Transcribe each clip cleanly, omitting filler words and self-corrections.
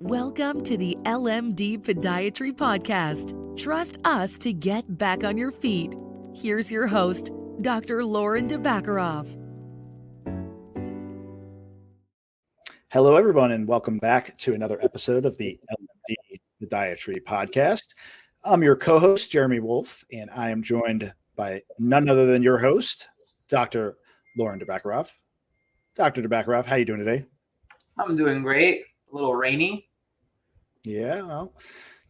Welcome to the LMD Podiatry Podcast. Trust us to get back on your feet. Here's your host, Dr. Lauren DeBaccaroff. Hello, everyone, and welcome back to another episode of the LMD Podiatry Podcast. I'm your co-host, Jeremy Wolf, and I am joined by none other than your host, Dr. Lauren DeBaccaroff. Dr. DeBaccaroff, how are you doing today? I'm doing great. A little rainy. Yeah, well,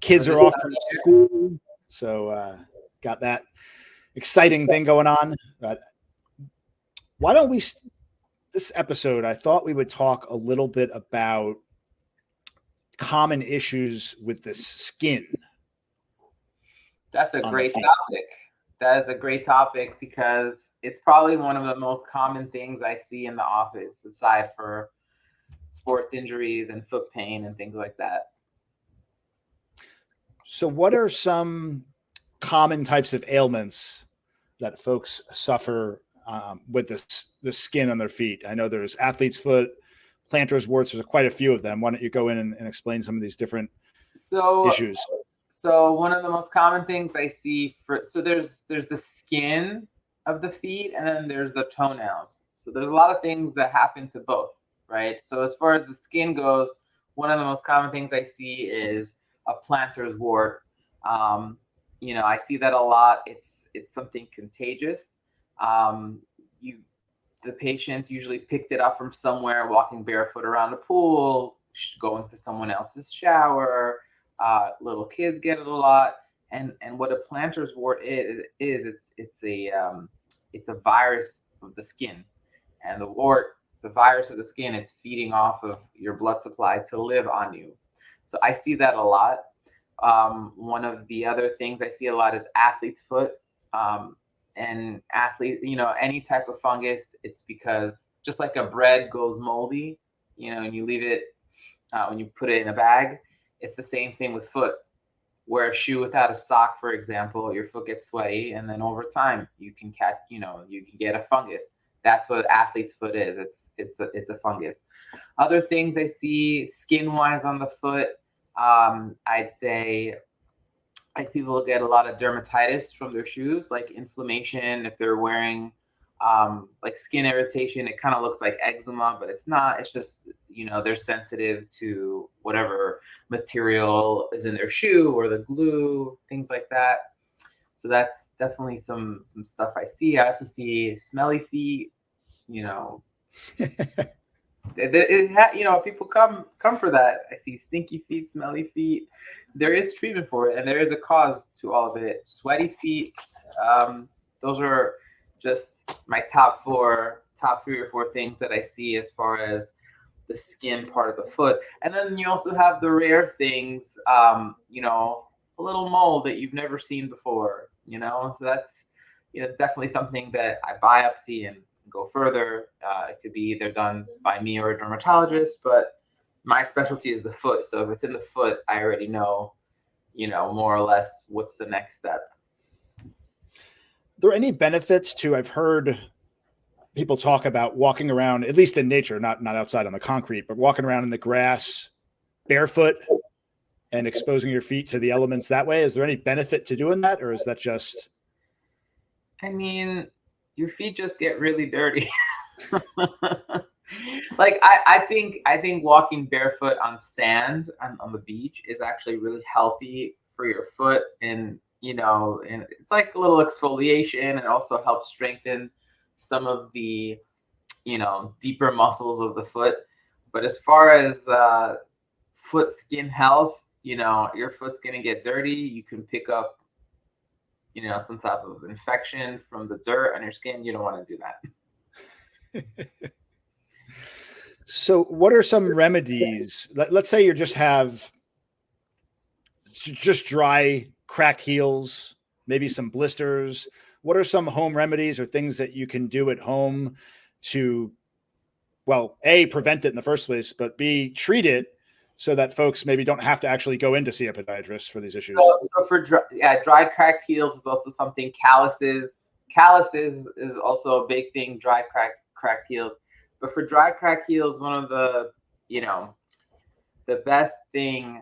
kids are off from school, so got that exciting thing going on. But why don't we, this episode, I thought we would talk a little bit about common issues with the skin. That's a great topic. That is a great topic because it's probably one of the most common things I see in the office, aside for sports injuries and foot pain and things like that. So what are some common types of ailments that folks suffer with the skin on their feet? I know there's athlete's foot, plantar's warts. There's quite a few of them. Why don't you go in and explain some of these different issues? So one of the most common things I see there's the skin of the feet and then there's the toenails. So there's a lot of things that happen to both, right? So as far as the skin goes, one of the most common things I see is a plantar's wart. I see that a lot. It's something contagious. The patients usually picked it up from somewhere, walking barefoot around the pool, going to someone else's shower. Little kids get it a lot. And what a plantar's wart is it's a virus of the skin, and the virus of the skin, it's feeding off of your blood supply to live on you. So I see that a lot. One of the other things I see a lot is athlete's foot. And any type of fungus, it's because just like a bread goes moldy, and you leave it, when you put it in a bag, it's the same thing with foot. Wear a shoe without a sock, for example, your foot gets sweaty, and then over time you can get a fungus. That's what athlete's foot is. It's a fungus. Other things I see skin-wise on the foot, I'd say like people get a lot of dermatitis from their shoes, like inflammation. If they're wearing like skin irritation, it kind of looks like eczema, but it's not. It's just, they're sensitive to whatever material is in their shoe or the glue, things like that. So that's definitely some stuff I see. I also see smelly feet, people come for that. I see stinky feet, smelly feet. There is treatment for it, and there is a cause to all of it. Sweaty feet. Those are just my top 3 or 4 things that I see as far as the skin part of the foot. And then you also have the rare things, a little mole that you've never seen before, so that's, definitely something that I biopsy and go further. It could be either done by me or a dermatologist, but my specialty is the foot. So if it's in the foot, I already know, more or less what's the next step. Are there any benefits to, I've heard people talk about walking around, at least in nature, not outside on the concrete, but walking around in the grass barefoot and exposing your feet to the elements that way. Is there any benefit to doing that, or is that just? I mean, your feet just get really dirty. Like I think walking barefoot on sand on the beach is actually really healthy for your foot, and and it's like a little exfoliation, and also helps strengthen some of the deeper muscles of the foot. But as far as foot skin health, your foot's gonna get dirty. You can pick up some type of infection from the dirt on your skin. You don't want to do that. So what are some remedies? Let's say you just have dry, cracked heels, maybe some blisters. What are some home remedies or things that you can do at home to, well, A, prevent it in the first place, but B, treat it so that folks maybe don't have to actually go in to see a podiatrist for these issues? So for dry, cracked heels is also something. Calluses is also a big thing, dry, cracked heels. But for dry, cracked heels, one of the, the best thing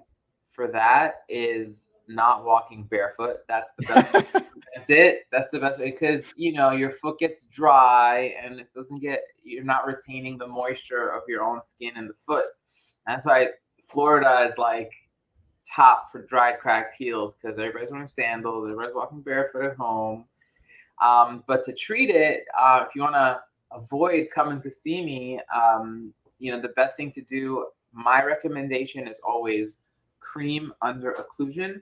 for that is not walking barefoot. That's the best. That's it. That's the best way, because your foot gets dry and it doesn't you're not retaining the moisture of your own skin in the foot. That's why Florida is like top for dried cracked heels, because everybody's wearing sandals, everybody's walking barefoot at home. But to treat it, if you want to avoid coming to see me, the best thing to do, my recommendation is always cream under occlusion,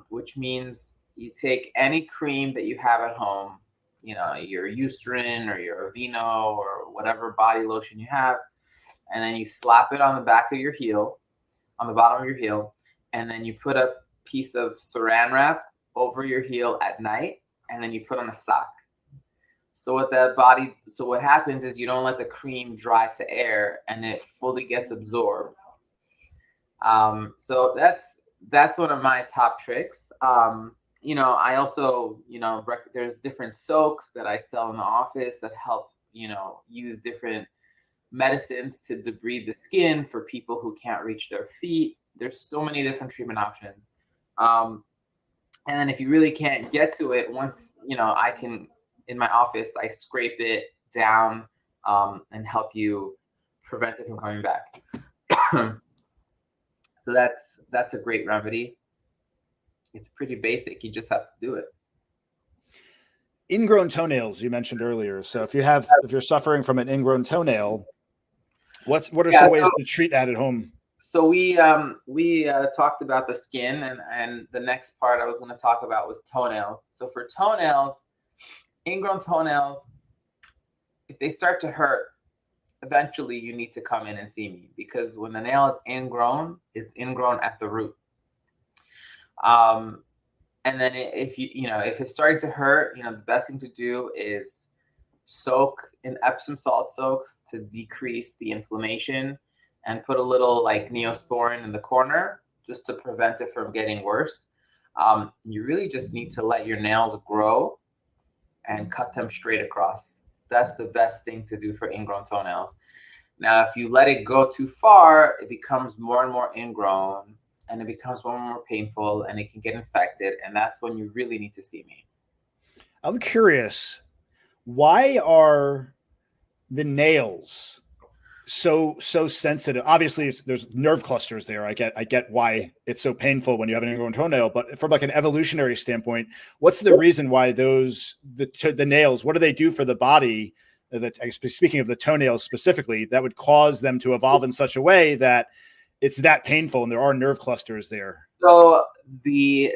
which means you take any cream that you have at home, your Eucerin or your Aveeno or whatever body lotion you have, and then you slap it on the back of your heel, on the bottom of your heel, and then you put a piece of saran wrap over your heel at night, and then you put on a sock. So what happens is you don't let the cream dry to air, and it fully gets absorbed. So that's one of my top tricks. I also, there's different soaks that I sell in the office that help, use different medicines to debride the skin for people who can't reach their feet. There's so many different treatment options. And then if you really can't get to it, once, I can, in my office, I scrape it down and help you prevent it from coming back. So that's a great remedy. It's pretty basic. You just have to do it. Ingrown toenails, you mentioned earlier. So if you're suffering from an ingrown toenail, what are some ways to treat that at home? So we talked about the skin, and the next part I was going to talk about was toenails. So for toenails, ingrown toenails, if they start to hurt, eventually you need to come in and see me, because when the nail is ingrown, it's ingrown at the root. And then if it's starting to hurt, the best thing to do is soak in Epsom salt soaks to decrease the inflammation, and put a little like Neosporin in the corner just to prevent it from getting worse. You really just need to let your nails grow and cut them straight across. That's the best thing to do for ingrown toenails. Now, if you let it go too far, it becomes more and more ingrown, and it becomes more and more painful, and it can get infected. And that's when you really need to see me. I'm curious, why are the nails so sensitive? Obviously, there's nerve clusters there. I get why it's so painful when you have an ingrown toenail, but from like an evolutionary standpoint, what's the reason why the nails, what do they do for the body? Speaking of the toenails specifically, that would cause them to evolve in such a way that it's that painful, and there are nerve clusters there. So the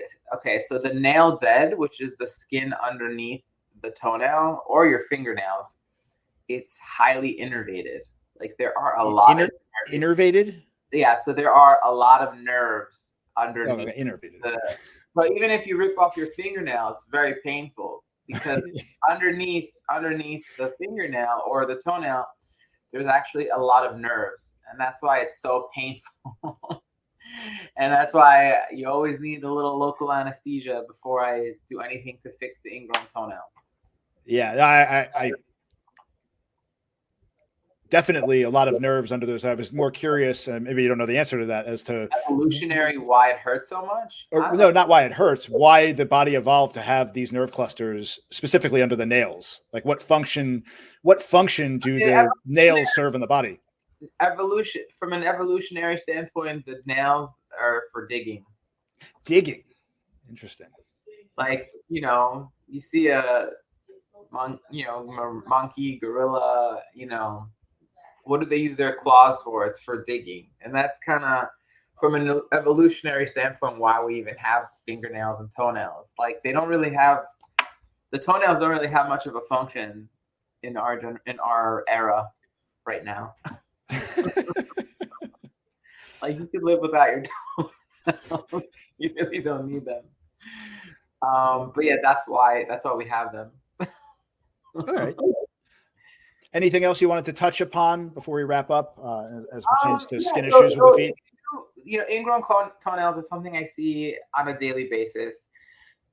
nail bed, which is the skin underneath the toenail or your fingernails, it's highly innervated. Like there are a lot of innervated. Yeah, so there are a lot of nerves underneath. Innervated. But even if you rip off your fingernail, it's very painful, because underneath the fingernail or the toenail, there's actually a lot of nerves, and that's why it's so painful. And that's why you always need a little local anesthesia before I do anything to fix the ingrown toenail. Yeah, I definitely a lot of nerves under those. I was more curious, and maybe you don't know the answer to that, as to evolutionary why it hurts so much. No, not why it hurts. Why the body evolved to have these nerve clusters specifically under the nails? Like what function do the nails serve in the body? Evolution, from an evolutionary standpoint, the nails are for digging. Digging, interesting. Like you see a monkey, gorilla, what do they use their claws for? It's for digging. And that's kind of, from an evolutionary standpoint, why we even have fingernails and toenails. Like the toenails don't really have much of a function in our era right now. Like you could live without your toenails. You really don't need them. But yeah, that's why we have them. All right. Anything else you wanted to touch upon before we wrap up, as pertains to skin issues with the feet? Ingrown toenails is something I see on a daily basis.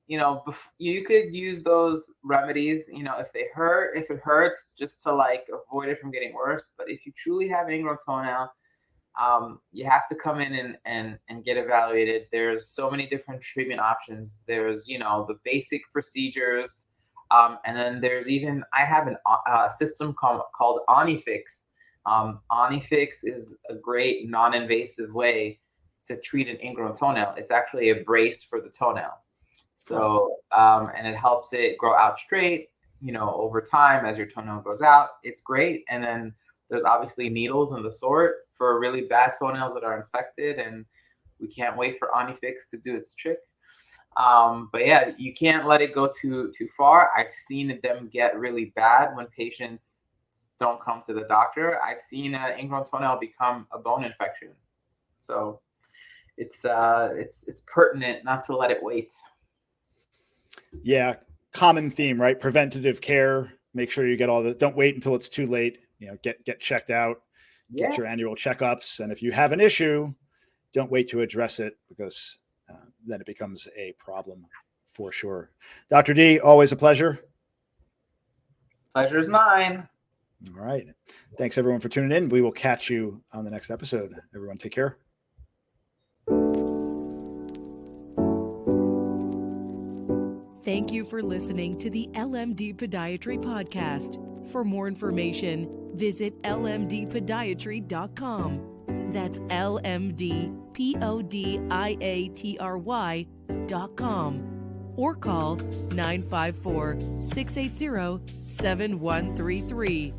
You could use those remedies, if it hurts, just to like avoid it from getting worse. But if you truly have an ingrown toenail, you have to come in and get evaluated. There's so many different treatment options. There's, the basic procedures. And then there's even, I have a system called Onifix. Onifix is a great non-invasive way to treat an ingrown toenail. It's actually a brace for the toenail. So, and it helps it grow out straight, over time as your toenail grows out. It's great. And then there's obviously needles and the sort for really bad toenails that are infected. And we can't wait for Onifix to do its trick. But yeah, you can't let it go too far. I've seen them get really bad when patients don't come to the doctor. I've seen an ingrown toenail become a bone infection. So it's pertinent not to let it wait. Yeah, common theme, right? Preventative care. Make sure you get don't wait until it's too late. Get checked out, get your annual checkups. And if you have an issue, don't wait to address it, because then it becomes a problem for sure. Dr. D, always a pleasure. Pleasure is mine. All right. Thanks everyone for tuning in. We will catch you on the next episode. Everyone take care. Thank you for listening to the LMD Podiatry podcast. For more information, visit lmdpodiatry.com. That's lmdpodiatry.com. Or call 954-680-7133.